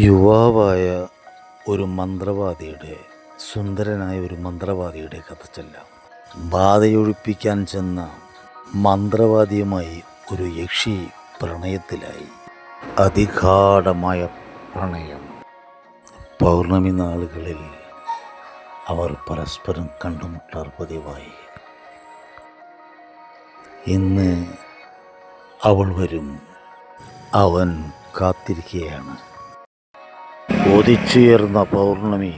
യുവാവായ ഒരു മന്ത്രവാദിയുടെ സുന്ദരനായ ഒരു മന്ത്രവാദിയുടെ കഥ ചെല്ലാം. ബാധയൊഴിപ്പിക്കാൻ ചെന്ന മന്ത്രവാദിയുമായി ഒരു യക്ഷി പ്രണയത്തിലായി. അതിഗാഢമായ പ്രണയം. പൗർണമി നാളുകളിൽ അവർ പരസ്പരം കണ്ടുമുട്ടാർ പതിവായി. ഇന്ന് അവൾ വരും, അവൻ കാത്തിരിക്കുകയാണ്. കൊതിച്ചുയർന്ന പൗർണമി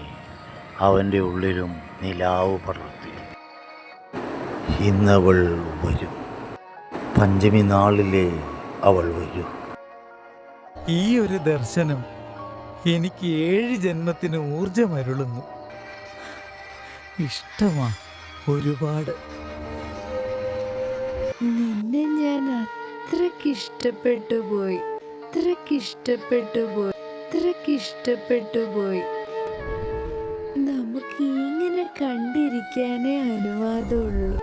അവൻ്റെ ഉള്ളിലും നിലാവ് പടർത്തി. ഇന്നവൾ വരും, പഞ്ചമി നാളിലെ അവൾ വരും. ഈ ഒരു ദർശനം എനിക്ക് 7 ജന്മത്തിന് ഊർജമരുളുന്നു. ഇഷ്ടമാ ഒരുപാട്. നിന്നെ ഞാൻ അത്രക്കിഷ്ടപ്പെട്ടു പോയി. നമുക്ക് ഇങ്ങനെ കണ്ടിരിക്കാനേ അനുവാദമുള്ളൂ.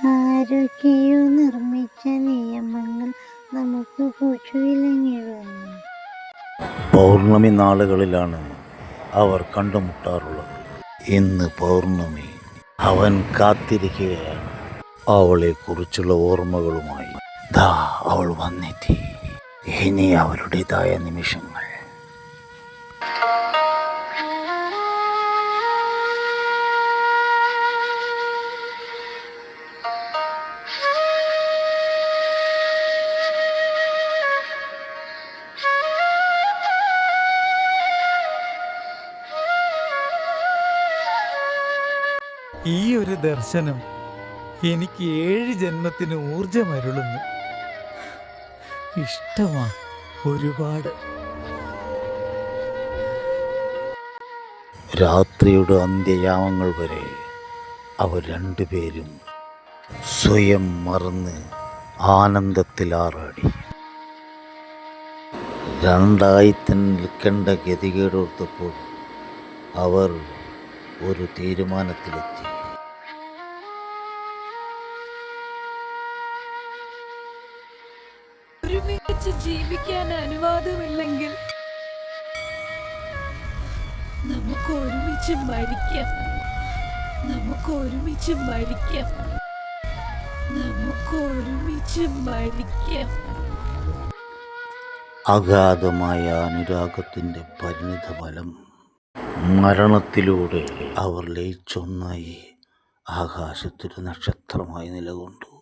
ആരൊക്കെയോ നിർമ്മിച്ച നിയമങ്ങൾ നമുക്ക് കൊച്ചുവിലങ്ങിടുന്നു. പൗർണമി നാളുകളിലാണ് അവർ കണ്ടുമുട്ടാറുള്ളത്. ഇന്ന് പൗർണമി, അവൻ കാത്തിരിക്കുകയാണ് അവളെക്കുറിച്ചുള്ള ഓർമ്മകളുമായി. ദാ അവൾ വന്നെത്തി. ഇനി അവളുടേതായ നിമിഷങ്ങൾ. ഈ ഒരു ദർശനം എനിക്ക് 7 ജന്മത്തിന് ഊർജമരുളുന്നു. ഇഷ്ടമാ ഒരുപാട്. രാത്രിയുടെ അന്ത്യയാമങ്ങൾ വരെ അവർ രണ്ടുപേരും സ്വയം മറന്ന് ആനന്ദത്തിൽ ആറാടി. രണ്ടായി തന്നെ നിൽക്കേണ്ട ഗതികേടോർത്തപ്പോൾ അവർ ഒരു തീരുമാനത്തിലെത്തി. ഒരുമിച്ച് ജീവിക്കാൻ അനുവാദമില്ലെങ്കിൽ നമുക്ക് ഒരുമിച്ച് മരിക്കാം. അഗാധമായ അനുരാഗത്തിൻ്റെ പരിണിത ഫലം. മരണത്തിലൂടെ അവർ ലയിച്ചൊന്നായി ആകാശത്തൊരു നക്ഷത്രമായി നിലകൊണ്ടു.